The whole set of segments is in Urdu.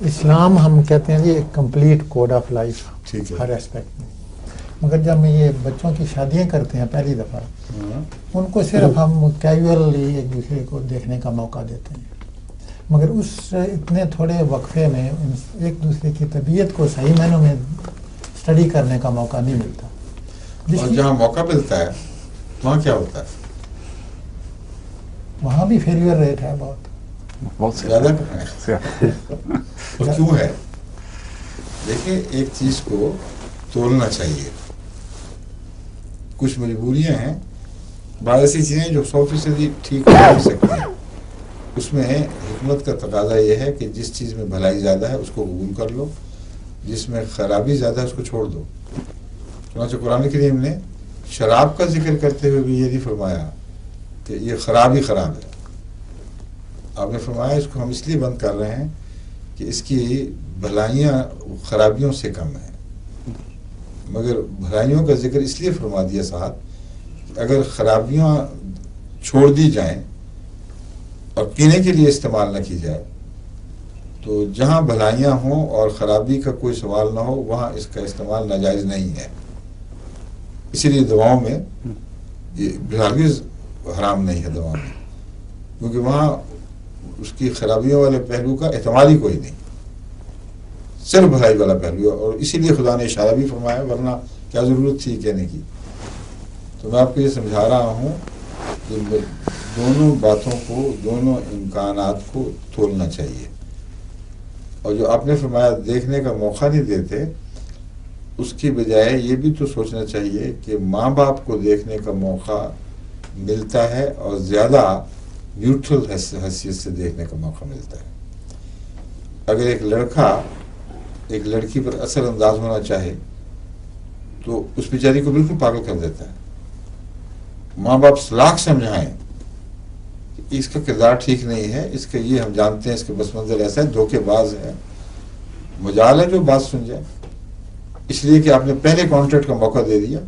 اسلام ہم کہتے ہیں جی ایک کمپلیٹ کوڈ آف لائف ہر ایسپیکٹ میں، مگر جب ہم یہ بچوں کی شادیاں کرتے ہیں پہلی دفعہ ان کو صرف ہم کیجولی ایک دوسرے کو دیکھنے کا موقع دیتے ہیں، مگر اس اتنے تھوڑے وقفے میں ایک دوسرے کی طبیعت کو صحیح معنوں میں اسٹڈی کرنے کا موقع نہیں ملتا۔ اور جہاں موقع ملتا ہے وہاں کیا ہوتا ہے؟ وہاں بھی فیلئر ریٹ ہے بہت زیادہ ہے۔ اور کیوں ہے؟ دیکھیں، ایک چیز کو تولنا چاہیے۔ کچھ مجبوریاں ہیں، بعض ایسی چیزیں جو 100% ٹھیک ہو نہیں سکتی، اس میں حکمت کا تقاضا یہ ہے کہ جس چیز میں بھلائی زیادہ ہے اس کو قبول کر لو، جس میں خرابی زیادہ ہے اس کو چھوڑ دو۔ چنانچہ قرآن کریم نے شراب کا ذکر کرتے ہوئے بھی یہ نہیں فرمایا کہ یہ خراب ہی خراب ہے۔ آپ نے فرمایا اس کو ہم اس لیے بند کر رہے ہیں کہ اس کی بھلائیاں خرابیوں سے کم ہیں، مگر بھلائیوں کا ذکر اس لیے فرما دیا ساتھ کہ اگر خرابیاں چھوڑ دی جائیں اور پینے کے لیے استعمال نہ کی جائے تو جہاں بھلائیاں ہوں اور خرابی کا کوئی سوال نہ ہو وہاں اس کا استعمال ناجائز نہیں ہے۔ اسی لیے دواؤں میں یہ ہرگز حرام نہیں ہے دواؤں میں، کیونکہ وہاں اس کی خرابیوں والے پہلو کا احتمال ہی کوئی نہیں، صرف بھلائی والا پہلو ہے، اور اسی لیے خدا نے اشارہ بھی فرمایا، ورنہ کیا ضرورت تھی کہنے کی۔ تو میں آپ کو یہ سمجھا رہا ہوں کہ دونوں باتوں کو، دونوں امکانات کو تولنا چاہیے، اور جو آپ نے فرمایا دیکھنے کا موقع نہیں دیتے، اس کی بجائے یہ بھی تو سوچنا چاہیے کہ ماں باپ کو دیکھنے کا موقع ملتا ہے اور زیادہ نیوٹرل حیثیت سے دیکھنے کا موقع ملتا ہے۔ اگر ایک لڑکا ایک لڑکی پر اثر انداز ہونا چاہے تو اس بیچاری کو بالکل پاگل کر دیتا ہے۔ ماں باپ لاکھ سمجھائیں کہ اس کا کردار ٹھیک نہیں ہے، اس کا یہ ہم جانتے ہیں، اس کا بس منظر ایسا ہے، دھوکے باز ہے، مجال ہے جو بات سن جائے، اس لیے کہ آپ نے پہلے کانٹریکٹ کا موقع دے دیا۔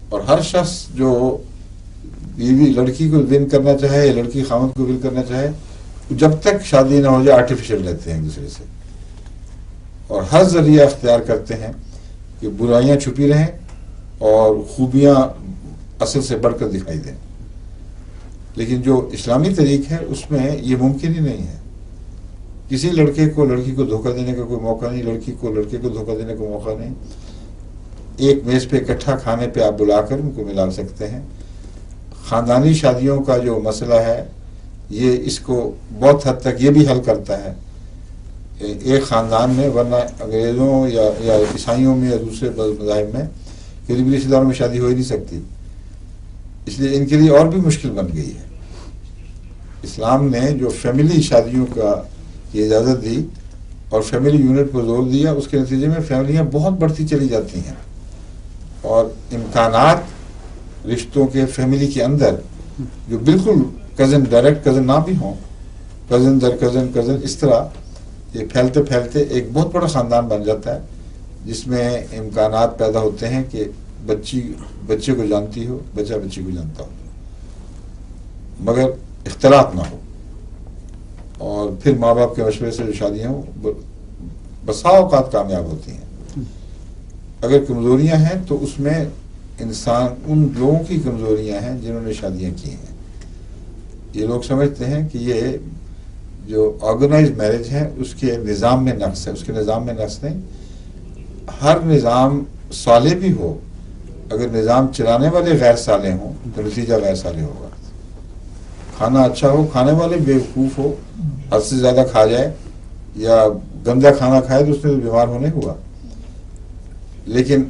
اور ہر شخص جو بیوی لڑکی کو ون کرنا چاہے یا لڑکی خاوند کو ون کرنا چاہے، جب تک شادی نہ ہو جائے آرٹیفیشل رہتے ہیں ایک دوسرے سے، اور ہر ذریعہ اختیار کرتے ہیں کہ برائیاں چھپی رہیں اور خوبیاں اصل سے بڑھ کر دکھائی دیں۔ لیکن جو اسلامی طریق ہے اس میں یہ ممکن ہی نہیں ہے۔ کسی لڑکے کو لڑکی کو دھوکہ دینے کا کوئی موقع نہیں، لڑکی کو لڑکے کو دھوکہ دینے کا موقع نہیں۔ ایک میز پہ اکٹھا کھانے پہ آپ بلا کر ان کو ملا سکتے ہیں۔ خاندانی شادیوں کا جو مسئلہ ہے یہ اس کو بہت حد تک یہ بھی حل کرتا ہے، ایک خاندان میں، ورنہ انگریزوں یا عیسائیوں میں یا دوسرے مذاہب میں قریبی رشتہ داروں میں شادی ہو ہی نہیں سکتی، اس لیے ان کے لیے اور بھی مشکل بن گئی ہے۔ اسلام نے جو فیملی شادیوں کی اجازت دی اور فیملی یونٹ پر زور دیا، اس کے نتیجے میں فیملیاں بہت بڑھتی چلی جاتی ہیں، اور امکانات رشتوں کے فیملی کے اندر جو بالکل کزن، ڈائریکٹ کزن نہ بھی ہوں، کزن در کزن اس طرح یہ پھیلتے پھیلتے ایک بہت بڑا خاندان بن جاتا ہے، جس میں امکانات پیدا ہوتے ہیں کہ بچی بچے کو جانتی ہو، بچہ بچی کو جانتا ہو، مگر اختلاط نہ ہو۔ اور پھر ماں باپ کے مشورے سے جو شادیاں ہوں بسا اوقات کامیاب ہوتی ہیں۔ اگر کمزوریاں ہیں تو اس میں انسان ان لوگوں کی کمزوریاں ہیں جنہوں نے شادیاں کی ہیں۔ یہ لوگ سمجھتے ہیں کہ یہ جو آرگنائز میرج ہے اس کے نظام میں نقص ہے، اس کے نظام میں نقص نہیں۔ ہر نظام صالح بھی ہو، اگر نظام چلانے والے غیر صالح ہوں تو نتیجہ غیر صالح ہوگا۔ کھانا اچھا ہو، کھانے والے بیوقوف ہو، حد سے زیادہ کھا جائے یا گندا کھانا کھائے تو اس میں بیمار ہونے ہوا، لیکن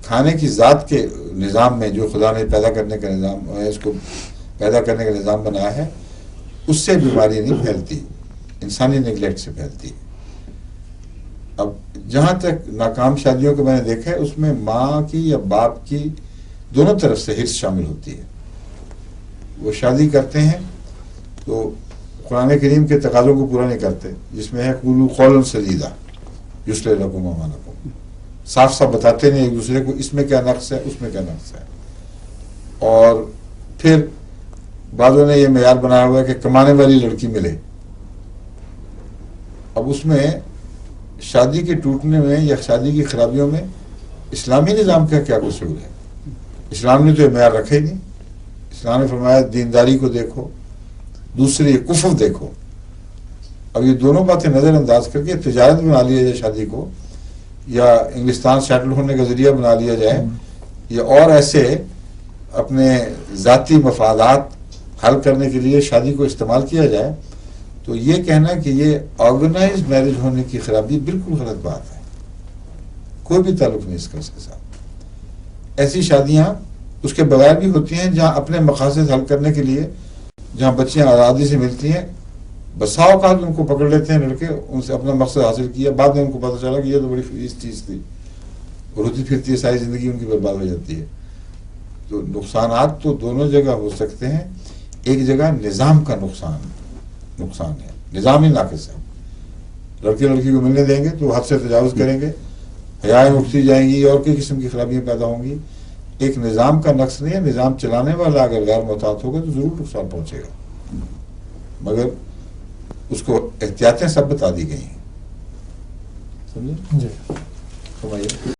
کھانے کی ذات کے نظام میں جو خدا نے پیدا کرنے کا نظام، اس کو پیدا کرنے کا نظام بنایا ہے، اس سے بیماری نہیں پھیلتی، انسانی نیگلیکٹ سے پھیلتی ہے۔ اب جہاں تک ناکام شادیوں کو میں نے دیکھا ہے، اس میں ماں کی یا باپ کی دونوں طرف سے حرص شامل ہوتی ہے۔ وہ شادی کرتے ہیں تو قرآن کریم کے تقاضوں کو پورا نہیں کرتے، جس میں ہے قولوا قولا سدیدا یصلح لکم اعمالکم، صاف صاف بتاتے نہیں ایک دوسرے کو اس میں کیا نقص ہے، اس میں کیا نقص ہے۔ اور پھر بعضوں نے یہ معیار بنایا ہوا ہے کہ کمانے والی لڑکی ملے۔ اب اس میں شادی کے ٹوٹنے میں یا شادی کی خرابیوں میں اسلامی نظام کا کیا قصور ہے؟ اسلام نے تو یہ معیار رکھا ہی نہیں. اسلام نے فرمایا دینداری کو دیکھو، دوسرے یہ کفر دیکھو. اب یہ دونوں باتیں نظر انداز کر کے تجارت بنا لیا جائے شادی کو، یا انگلستان سیٹل ہونے کا ذریعہ بنا لیا جائے، یا اور ایسے اپنے ذاتی مفادات حل کرنے کے لیے شادی کو استعمال کیا جائے، تو یہ کہنا کہ یہ آرگنائز میرج ہونے کی خرابی بالکل غلط بات ہے. کوئی بھی تعلق نہیں اس کا اس کے ساتھ. ایسی شادیاں اس کے بغیر بھی ہوتی ہیں جہاں اپنے مقاصد حل کرنے کے لیے، جہاں بچیاں آزادی سے ملتی ہیں، بسا اوقات ان کو پکڑ لیتے ہیں لڑکے، ان سے اپنا مقصد حاصل کیا، بعد میں ان کو پتہ چلا کہ یہ تو بڑی فیس چیز تھی، اور ہوتی پھرتی ہے ساری زندگی ان کی برباد ہو جاتی ہے. تو نقصانات تو دونوں جگہ ہو سکتے ہیں. ایک جگہ نظام کا نقصان ہے، نظامی ناقص ہے. لڑکے لڑکی کو ملنے دیں گے تو حد سے تجاوز کریں گے، حیائیں اٹھتی جائیں گی، اور کئی قسم کی خرابیاں پیدا ہوں گی. ایک نظام کا نقص نہیں ہے. نظام چلانے والا اگر غیر محتاط ہوگا تو ضرور نقصان پہنچے گا، مگر اس کو احتیاطیں سب بتا دی گئی ہیں. سمجھے؟ جی. فرمائیے.